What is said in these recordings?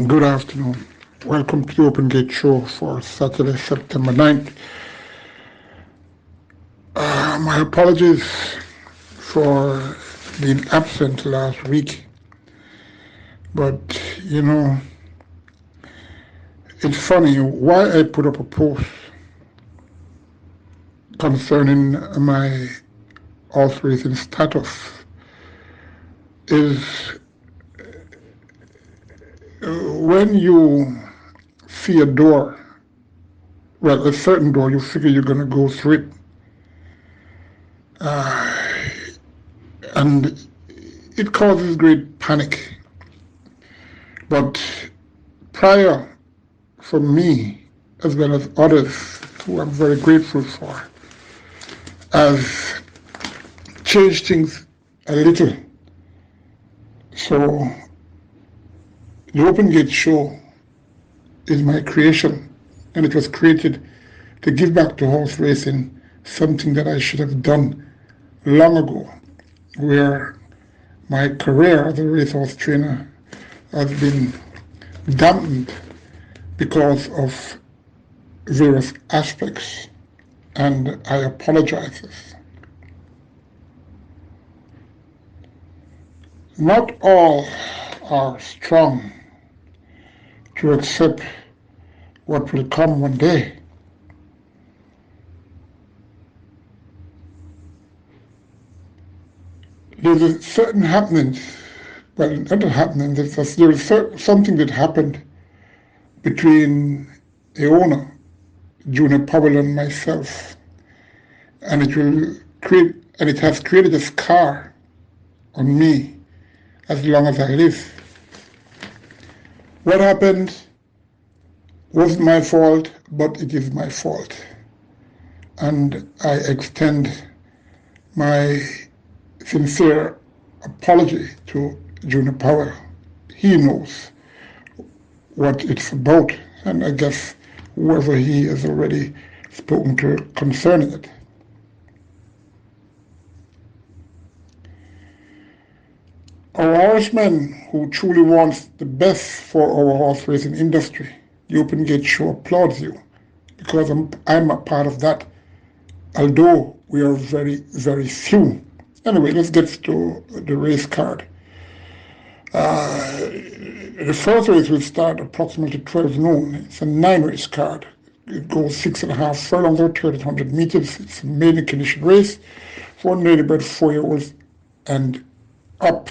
Good afternoon. Welcome to the Open Gate Show for Saturday, September 9th. My apologies for being absent last week, but it's funny why I put up a post concerning my horse racing status is when you see a door, well, a certain door, you figure you're going to go through it. And it causes great panic. But prior, for me, as well as others who I'm very grateful for, has changed things a little. So the Open Gate Show is my creation, and it was created to give back to horse racing, something that I should have done long ago, where my career as a racehorse trainer has been dampened because of various aspects, and I apologize. Not all are strong to accept what will come one day. There's a certain happenings, well, not a happening, there's something that happened between the owner, Junior Powell, and myself, and it has created a scar on me as long as I live. What happened wasn't my fault, but it is my fault. And I extend my sincere apology to Junior Powell. He knows what it's about, and I guess whoever he has already spoken to concerning it. Our horseman who truly wants the best for our horse racing industry, the Open Gate Show applauds you, because I'm a part of that, although we are very, very few. Anyway, let's get to the race card. The first race will start approximately 12 noon. It's a 9-race card. It goes 6.5 furlongs or 1,300 meters. It's a maiden condition race for native-bred 4-year-olds and up.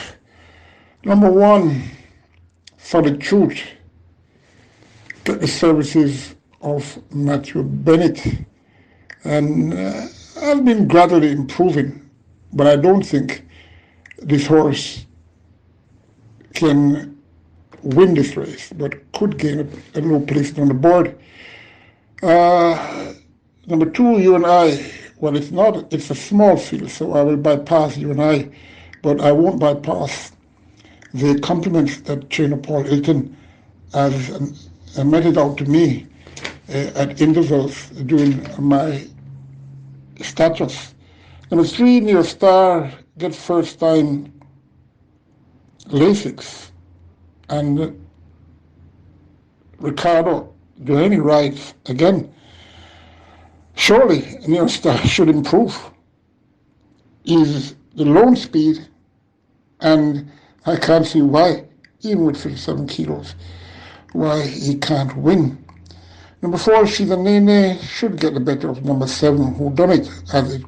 Number 1, Solid Truth. Get the services of Matthew Bennett, and I've been gradually improving, but I don't think this horse can win this race, but could gain a low place on the board. Number 2, You and I. Well, it's a small field, so I will bypass You and I, but I won't bypass the compliments that trainer Paul Hilton has meted out to me at intervals during my status. Number 3, Near Star, get first time Lasix, and Ricardo Duhaney rides again. Surely Near Star should improve. He's the lone speed, and I can't see why, even with 57 kilos, why he can't win. Number 4, She's a Nene, should get the better of number 7, Who Done It, as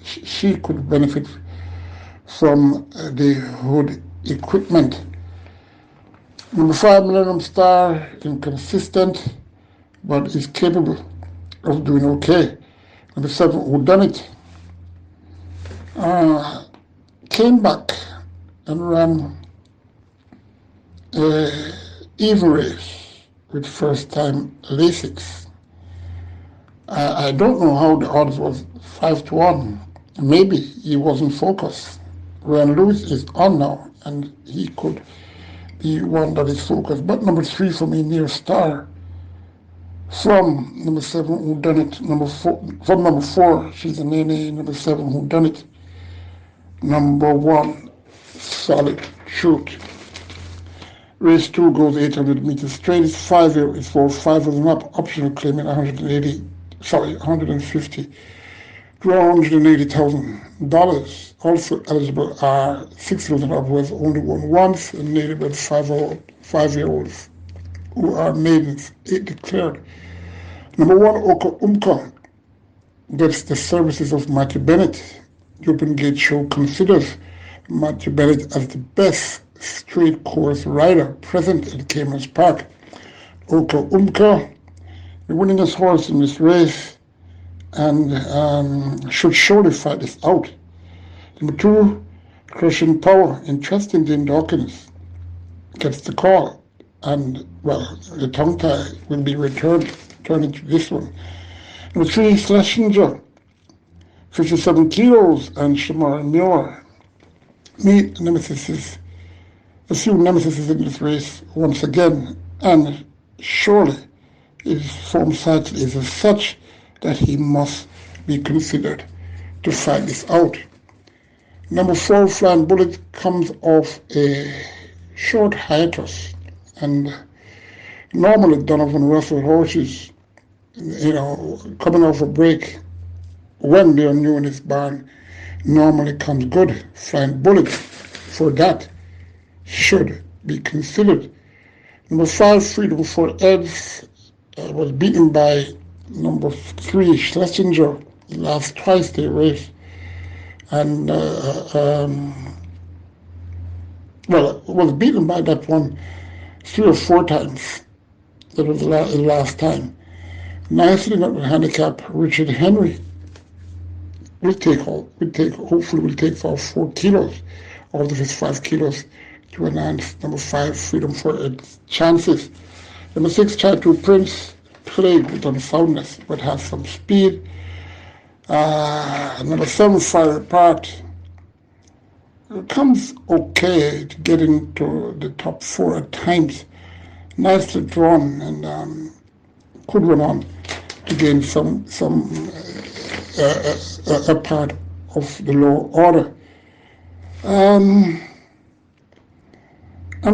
she could benefit from the hood equipment. Number 5, Millennium Star, inconsistent, but is capable of doing okay. Number 7, Who Done It, came back and ran an even race with first time Lasix. I don't know how the odds was 5-1. Maybe he wasn't focused. Ryan Lewis is on now, and he could be one that is focused. But number 3 for me, Near Star, From number 7, Who Done It. From number 4, She's a Nene. Number 7, Who Done It. Number 1, Solid Truth. Race 2 goes 800 meters straight. It's 5 is for 5 and up. Optional claiming 150 to $180,000. Also eligible are 6 years and up, who has only won once, and native and 5-year-olds who are maidens, 8 declared. Number 1, Oka Umka, gets the services of Matthew Bennett. The Open Gate Show considers Matthew Bennett as the best straight course rider present at Caymanas Park. Oka Umka, the winningest horse in this race, and should surely fight this out. Number 2, Crushing Power, interesting Dean Dawkins, gets the call, and well, the tongue tie will be returned to this one. Number 3, Schlesinger, 57 kilos, and Shamar Muir meet nemesis, assume nemesis in this race once again, and surely his form cycle is as such that he must be considered to fight this out. Number 4, Flying Bullet, comes off a short hiatus, and normally Donovan Russell horses, coming off a break when they are new in this barn, normally comes good. Flying Bullet, for that, should be considered. Number 5, Freedom for Eds, was beaten by number 3, Schlesinger, the last twice they raced, and was beaten by that one 3 or 4 times. That was the last time. Nicely up with handicap, Richard Henry hopefully will take for 4 kilos out of his 5 kilos to enhance number 5, Freedom for Its chances. Number 6, Tattoo Prince, plagued with unsoundness, but has some speed. Number 7, Fire Apart, comes okay to get into the top 4 at times. Nicely drawn, and could run on to gain some a part of the lower order. I'm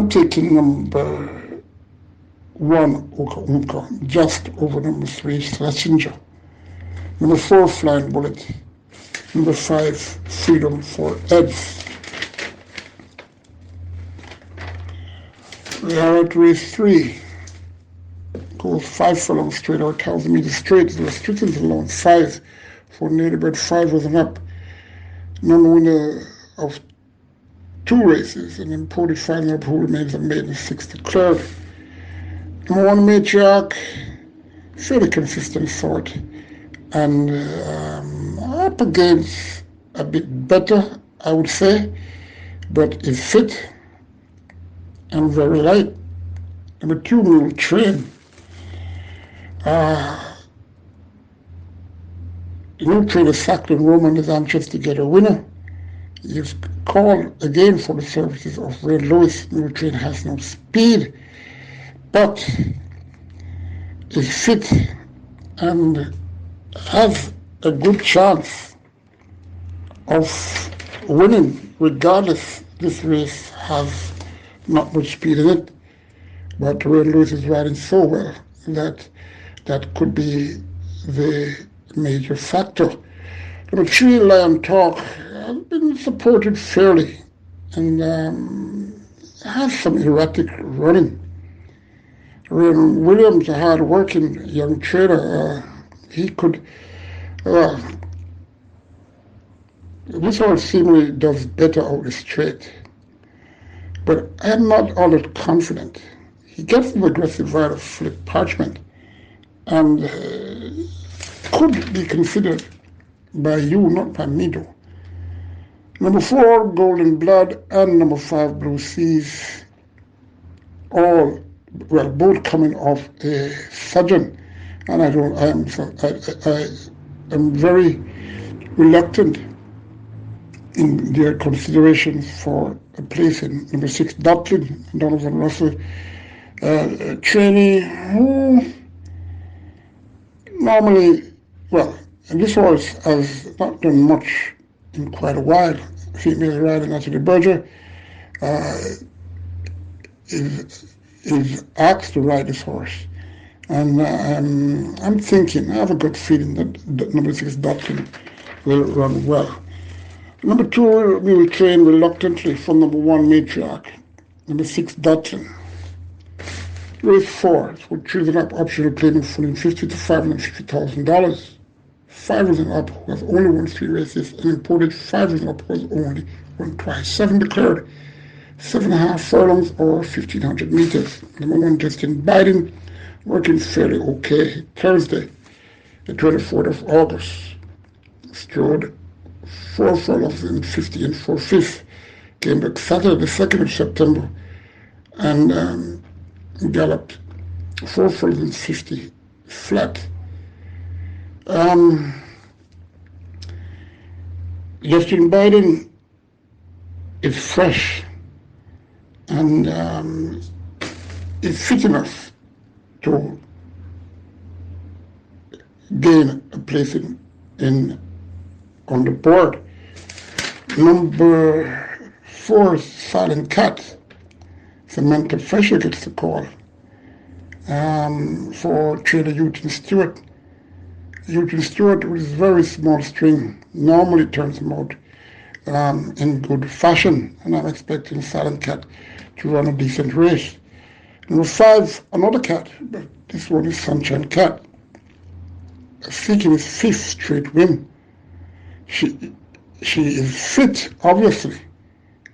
taking number 1, Oka Umka, just over number 3, Schlesinger. Number 4, Flying Bullet. Number 5, Freedom for Eds. We are at race 3. Goes 5 furlongs straight or 1,000 meters straight. The restrictions alone 5 for native bred 5 was an up. Non-winner of 2 races, and then podium final who remains a maiden 6 declared. Number 1, Matriarch, fairly consistent sort, and up against a bit better, I would say, but is fit and very light. Number 2, Mule Train. Mule Train is sacked, and Roman is anxious to get a winner. He is called again for the services of Red Lewis. Mule Train has no speed, but is fit and has a good chance of winning regardless. This race has not much speed in it, but Red Lewis is riding so well that could be the major factor. Number 3, Lion Talk, has been supported fairly and has some erratic running. Ren Williams, a hard-working young trader, he could. This horse seemingly does better out the straight, but I'm not all that confident. He gets an aggressive rider, Flip Parchment, and could be considered by you, not by me though. Number 4, Golden Blood, and number 5, Blue Seas, both coming off a sojourn, and I am very reluctant in their considerations for a place in number 6, Dublin, Donovan Russell, trainee who Normally, well, and this horse has not done much in quite a while. Female rider Natalie Berger is asked to ride this horse. And I'm thinking, I have a good feeling that number 6 Dotkin will run well. Number 2, we will train reluctantly for number 1 Matriarch. Number 6 Dotkin. Race 4, with children up optional claiming from $50,000 to $550,000. 5 and up who have only won 3 races, and imported 5 and up who has only won twice. 7 declared 7.5 furlongs or 1,500 meters. Number 1 Justin Biden, working fairly okay. Thursday, the 24th of August, strode 4 furlongs in 50 and 4/5. Came back Saturday, the 2nd of September, and galloped 4 furlongs in 50 flat. Justin Biden is fresh and is fit enough to gain a place on the board. Number 4, Silent Cat. Samantha Fisher gets the call for trainer Eugene Stewart. Eugene Stewart, with his very small string, normally turns him out in good fashion, and I'm expecting Silent Cat to run a decent race. Number 5, another cat, but this one is Sunshine Cat, seeking his 5th straight win. She is fit, obviously,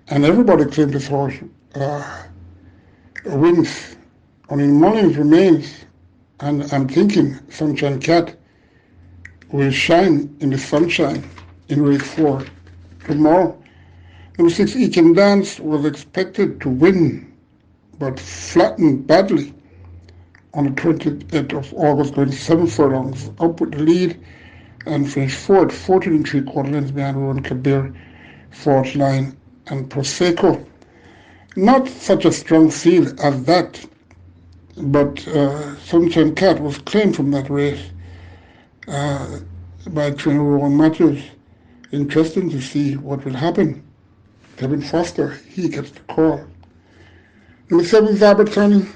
and everybody claims this horse wins. Only Mullins remains, and I'm thinking Sunshine Cat will shine in the sunshine in race 4 tomorrow. Number 6, He Can Dance, was expected to win, but flattened badly on the 28th of August, going 7 furlongs, up with the lead, and finished 4th, 14 3/4 lengths behind Rowan Kabir, 4th Line, and Prosecco. Not such a strong field as that, but Sunshine Cat was claimed from that race by trainer Rowan Matthews. Interesting to see what will happen. Kevin Foster, he gets the call. Number 7, Zaberton,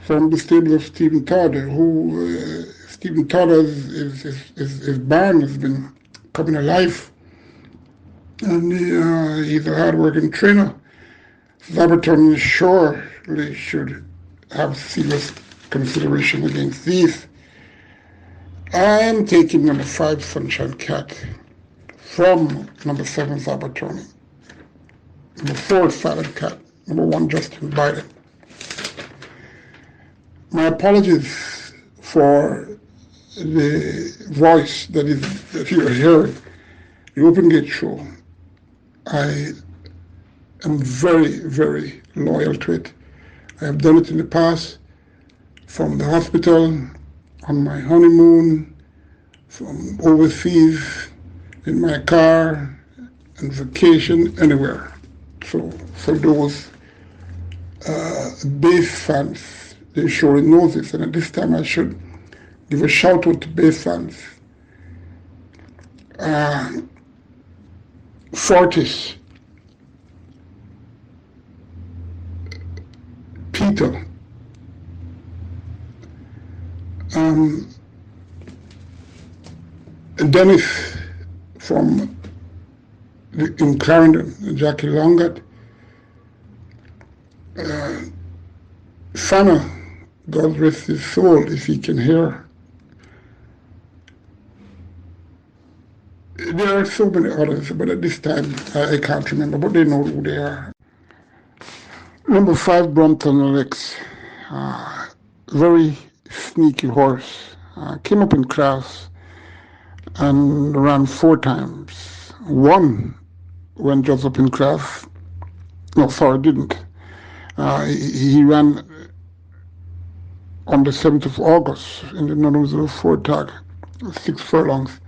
from the stable of Stephen Todd, who Stephen Todd his barn has been coming alive, and he's a hard-working trainer. Zaberton surely should have serious consideration against these. I am taking number 5, Sunshine Cat, from number 7, Zaberton. Number 4, Silent Cat. Number 1, Justin Biden. My apologies for the voice that you are hearing. The Open Gate Show. I am very, very loyal to it. I have done it in the past, from the hospital, on my honeymoon, from overseas, in my car, and vacation, anywhere. So for those bass fans, they surely know this, and at this time I should give a shout out to bass fans. Fortis, Peter, Dennis from in Clarendon, Jackie Longat, Fana, God rest his soul if he can hear. There are so many others, but at this time I can't remember, but they know who they are. Number 5, Brompton Alex, very sneaky horse, came up in class and ran 4 times. 1 went just up in class. No, sorry, didn't. He ran on the 7th of August in the Nonno 4 tag, 6 furlongs,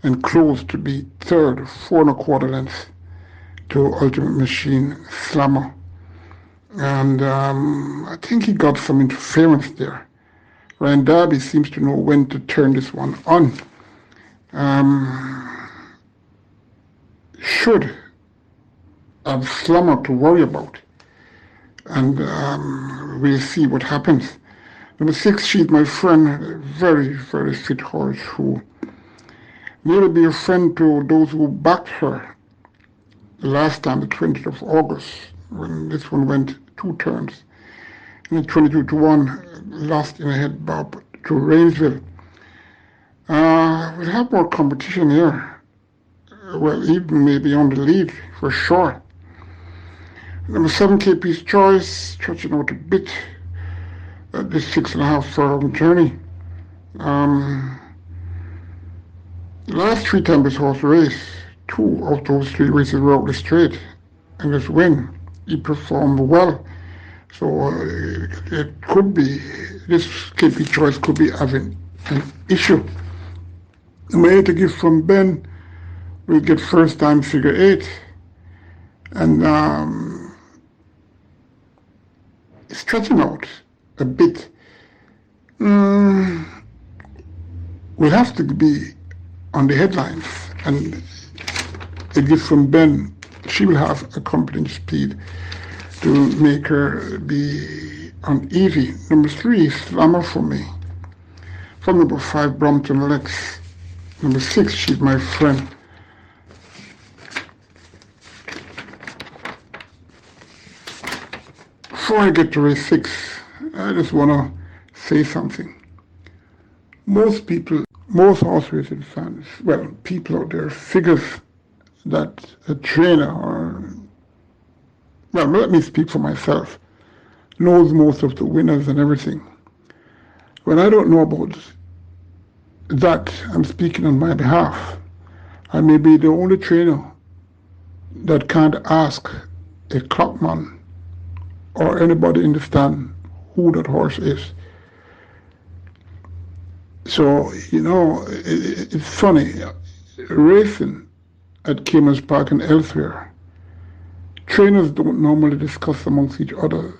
and closed to be 3rd, 4 1/4 lengths to Ultimate Machine Slammer. And I think he got some interference there. Ryan Darby seems to know when to turn this one on. Should have Slammer to worry about. And we'll see what happens. Number 6, she's my friend, a very, very fit horse who will be a friend to those who backed her the last time, the 20th of August, when this one went 2 turns. And the 22-1, lost in a head bob to Rainsville. We'll have more competition here. Well, even maybe on the lead, for sure. Number 7, KP's Choice, stretching out a bit at this 6.5 furlong journey. Last 3 times this horse raced, 2 of those 3 races were out the straight, and this win, he performed well. So it could be, this KP Choice could be having an issue. Number 8, a gift from Ben, we'll get first time figure 8. And stretching out a bit. We'll have to be on the headlines, and a gift from Ben, she will have a competent speed to make her be uneasy. Number 3, Slammer for me. From number 5, Brompton Lex. Number 6, she's my friend. Before I get to race 6, I just want to say something. Most horse racing fans, well, people out there figures that a trainer well, let me speak for myself, knows most of the winners and everything. When I don't know about that, I'm speaking on my behalf. I may be the only trainer that can't ask a clockman or anybody in the stand who that horse is. So, it's funny, racing at Caymanas Park and elsewhere, trainers don't normally discuss amongst each other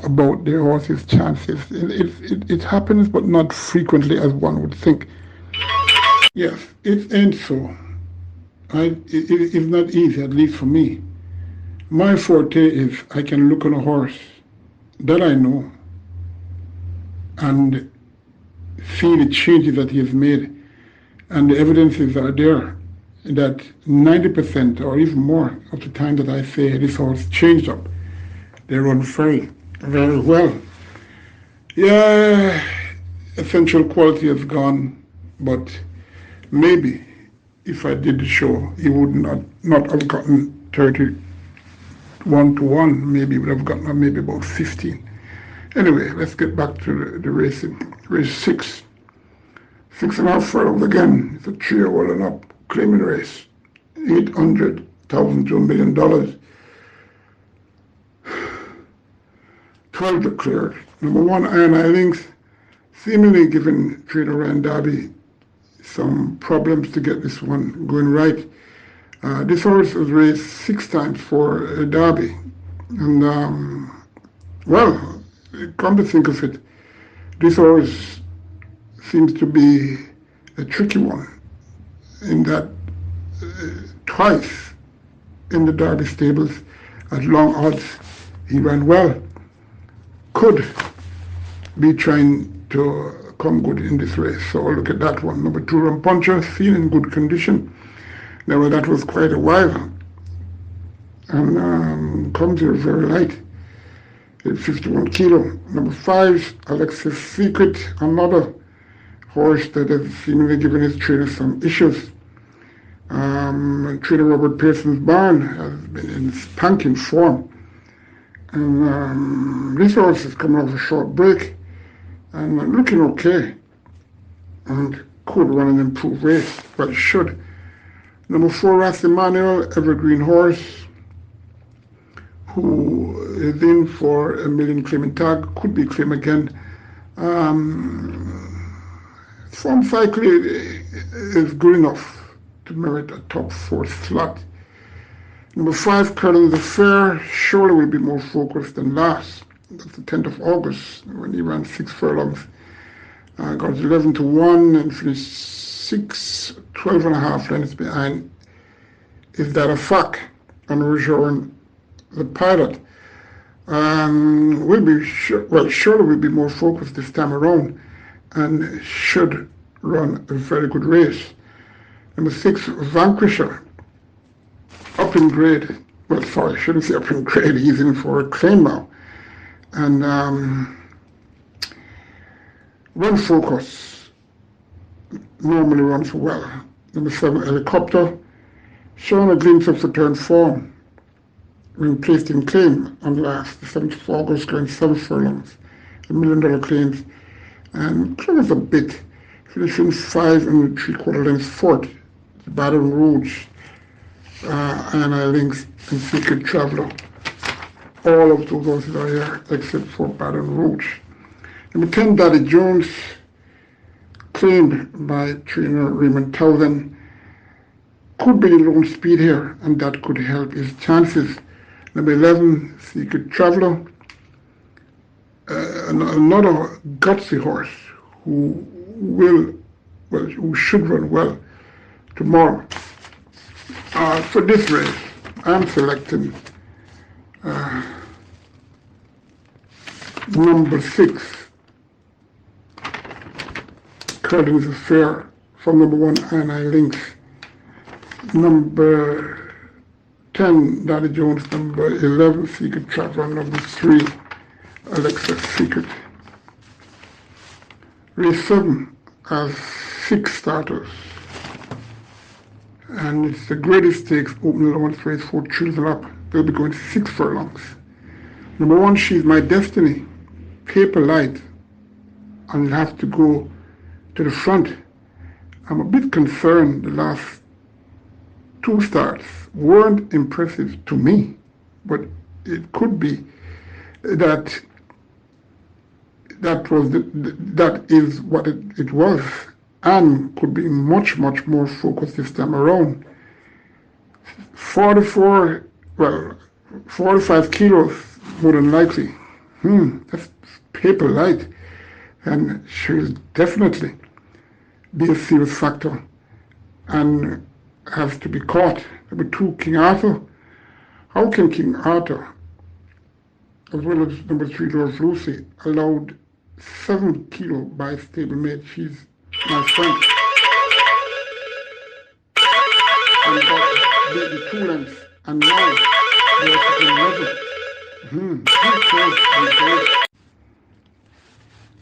about their horses' chances. It happens, but not frequently as one would think. Yes, it ain't so. It's not easy, at least for me. My forte is I can look on a horse that I know and see the changes that he has made, and the evidences are there that 90% or even more of the time that I say this horse changed up, they run very, very well. Yeah, essential quality has gone, but maybe if I did the show, he would not have gotten 31-1, maybe he would have gotten maybe about 15. Anyway, let's get back to the racing. Race 6. 6.5 furlongs again. It's a 3-year-old and up claiming race. $800,000 to $1 million. 12 declared. Number 1, Iron Eye Links, seemingly giving trainer Ryan Darby some problems to get this one going right. This horse was raced 6 times for Derby, and well, come to think of it, this horse seems to be a tricky one in that twice in the Derby stables at long odds he ran well. Could be trying to come good in this race, so look at that one. Number 2, Rum Puncher, seen in good condition. Now that was quite a while, and comes here very light, at 51 kilo. Number 5, Alexis Secret, another horse that has seemingly given his trainer some issues. Trainer Robert Pearson's barn has been in spanking form, and this horse is coming off a short break and looking okay, and could run an improved race, but should. Number 4, Ras Emmanuel, evergreen horse, who is in for $1 million claiming tag, could be claimed again. Form cycling is good enough to merit a top 4 slot. Number 5, Colin Blair, surely will be more focused than last. That's the 10th of August when he ran 6 furlongs. Got 11-1 and finished 12.5 lengths behind. Is that a fact? And we're showing the pilot. Surely will be more focused this time around and should run a very good race. Number 6, Vanquisher, up in grade. Well, sorry, I shouldn't say up in grade. He's in for a claim now. And run focus normally runs well. Number 7, Helicopter, showing a glimpse of return form. When placed in claim on last, the 7th of August, going 7 furlongs, $1 million claims, and close a bit, finishing 5 3/4 lengths fourth, the Baton Rouge, and I Links and Secret Traveler. All of those horses are here except for Baton Rouge. Number 10, Daddy Jones, claimed by trainer Raymond Towson, could be the lone speed here, and that could help his chances. Number 11, Secret Traveler, another gutsy horse who should run well tomorrow. For this race, I'm selecting number 6, Curtains Affair, from number 1, I Links. Number 10, Daddy Jones. Number 11, Secret Traveler. Number 3, Alexa's Secret. Race 7 has 6 starters. And it's the greatest stakes open allowance race for children up. They'll be going 6 furlongs. Number 1, She's My Destiny, paper light, and you'll have to go to the front. I'm a bit concerned the last 2 starts weren't impressive to me, but it could be that is what it was, and could be much more focused this time around. 45 kilos more than likely. That's paper light, and she'll definitely be a serious factor and has to be caught. Number 2, King Arthur. How can King Arthur, as well as number 3, Lord Lucy, allowed 7 kilo by stablemate? She's my friend. And got the 2 lengths, and now they're at 11.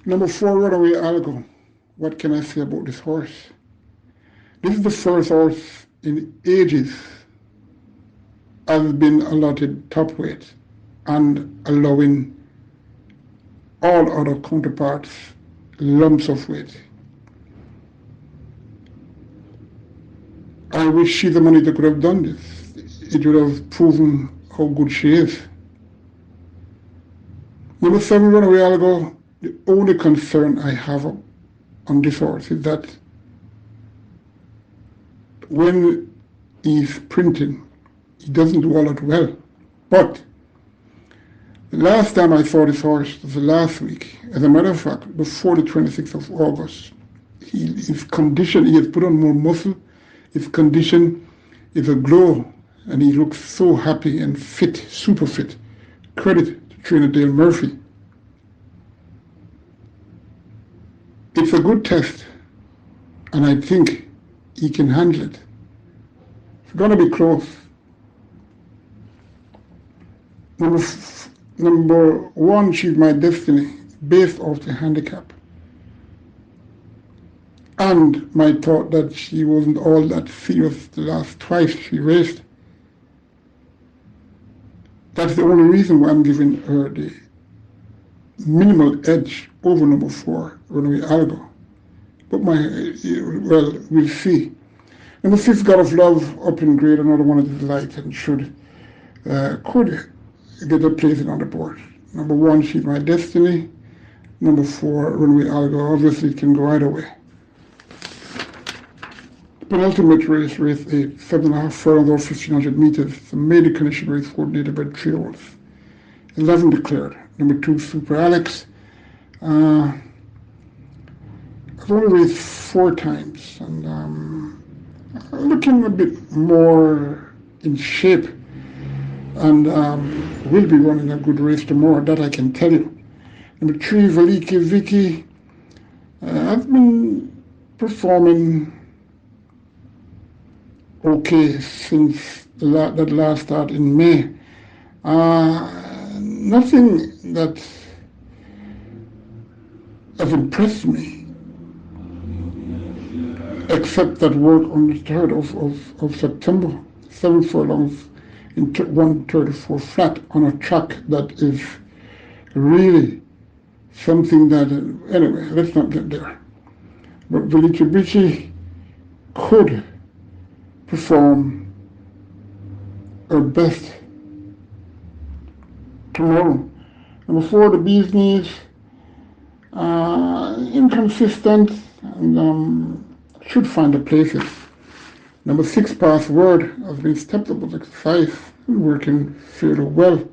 Number 4, Runaway Algo. What can I say about this horse? This is the first horse in ages has been allotted top weight and allowing all other counterparts lumps of weight. I wish she's the money that could have done this. It would have proven how good she is. Number 7, Runaway Algo. The only concern I have on this horse is that when he's printing, he doesn't do all that well. But the last time I saw this horse was last week. As a matter of fact, before the 26th of August, his condition, he has put on more muscle. His condition is a glow, and he looks so happy and fit, super fit. Credit to trainer Dale Murphy. It's a good test, and I think he can handle it. It's going to be close. Number 1, She's My Destiny, based off the handicap. And my thought that she wasn't all that serious the last twice she raced. That's the only reason why I'm giving her the minimal edge over number 4, Runaway Algo. But we'll see. Number 6, God of Love, up in grade, another one of the light, and could get a place on the board. Number 1, She's My Destiny. Number 4, Runaway Algo. Obviously, it can go either way. Penultimate race, race 8, 7.5 furlongs or 1,500 meters. It's a maiden condition race coordinated by 3 horses. 11 declared. Number 2, Super Alex. I've only raced 4 times, and looking a bit more in shape, and will be running a good race tomorrow, that I can tell you. Number 3, Valiki Vicky. I've been performing okay since that last start in May. Nothing that has impressed me except that work on the 3rd of September, 7 furlongs in 134 flat on a track that is really something that, anyway, let's not get there. But Velikibichi could perform her best tomorrow. Number 4, the Bee's Knees, inconsistent, and should find the places. Number 6, Password, has been stepped up with exercise and working fairly well.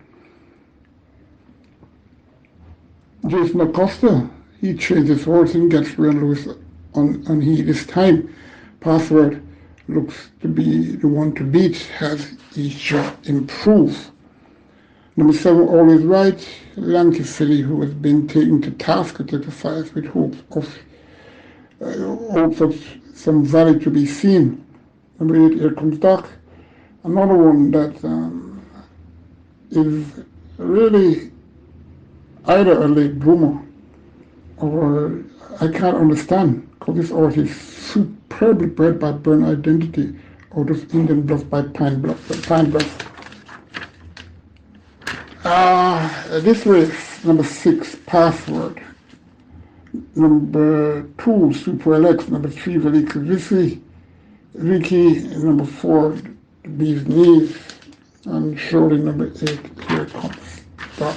Jason Acosta, he trains his horse and gets Ren Lewis on he this time. Password looks to be the one to beat, has his shot improved. Number 7, Always Right, Lanky filly who has been taken to task at exercise with hopes of some value to be seen. Number 8, Here Comes Doc, another one that is really either a late bloomer or I can't understand, because this horse is superbly bred by Burn Identity out of Indian Bluff by Pine Bluff. This race, number 6, Password. Number 2, Super LX. Number 3, Valiki Vicky. Number 4, the Bee's Knees. And surely number 8, Here Comes Doc.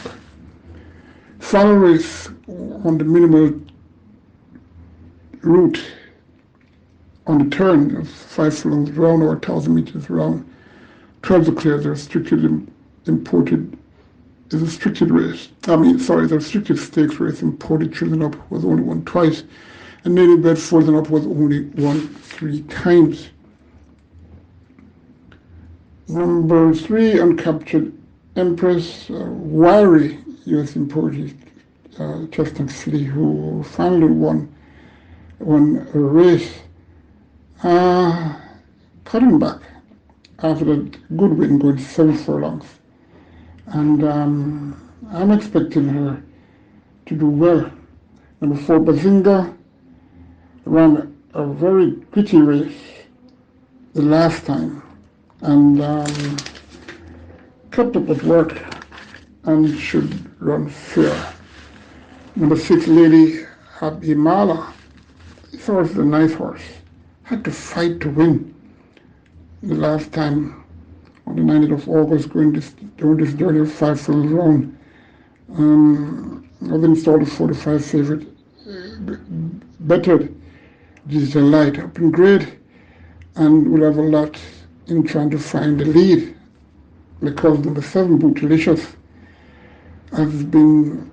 Final race on the minimal route on the turn of 5 furlongs round or 1,000 meters round. 12 declares a restricted race. The restricted stakes race. Imported Children Up was only won twice, and Native Bred Frozen Up was only won 3 times. Number 3, Uncaptured Empress, wiry U.S. imported Chestnut City, who finally won a race. Cutting back after that good win going 7 furlongs. And I'm expecting her to do well. Number 4, Bazinga, ran a very gritty race the last time and kept up with work and should run fair. Number 6, Lady Abimala. This horse is a nice horse. Had to fight to win the last time on the 9th of August, doing this journey of 5 furlongs round. I've installed a 45 favorite, bettered Digital Light up in grade, and we'll have a lot in trying to find the lead, because number 7, Bootylicious, has been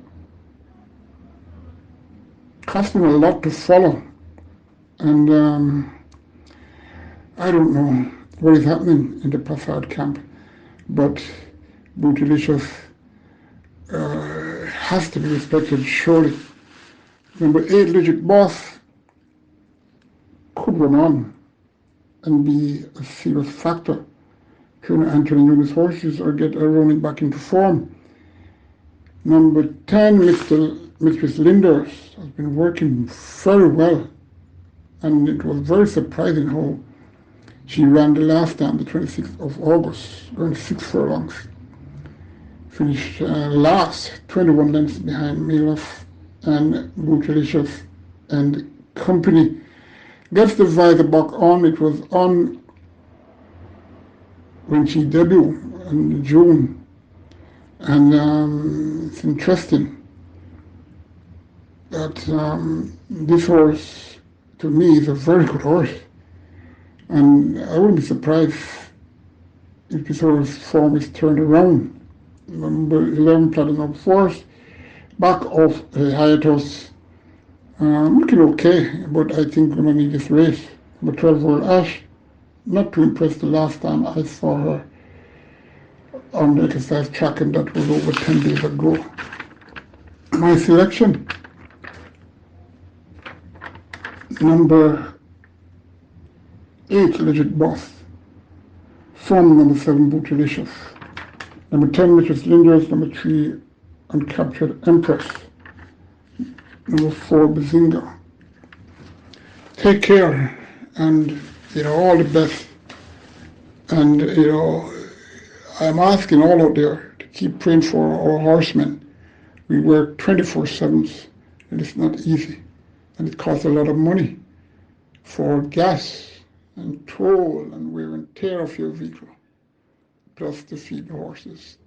costing a lot to follow, and I don't know what is happening in the Passard camp, but Bootylicious has to be respected, surely. Number 8, Legit Boss, could run on and be a serious factor. Trainer Anthony Nunes horses or get a running back into form. Number 10, Mistress Linders, has been working very well, and it was very surprising how she ran the last time, the 26th of August, going 6 furlongs. Finished last, 21 lengths behind Milof and Bootylicious and company. Gets the visor back on. It was on when she debuted in June. And it's interesting that this horse, to me, is a very good horse. And I wouldn't be surprised if this horse's form is turned around. Number 11, Platinum Force, back off a hiatus, I'm looking okay, but I think we're going to need this race. Number 12-year-old Ash, not too impressed the last time I saw her on the exercise track, and that was over 10 days ago. My selection, number 8, Legit Boss. From number 7, Bootylicious. Number 10, Mistress Lingers. Number 3, Uncaptured Empress. Number 4, Bazinga. Take care, and all the best. And I'm asking all out there to keep praying for our horsemen. We work 24/7, and it's not easy, and it costs a lot of money for gas and toll and wear and tear of your vehicle, plus to feed the horses.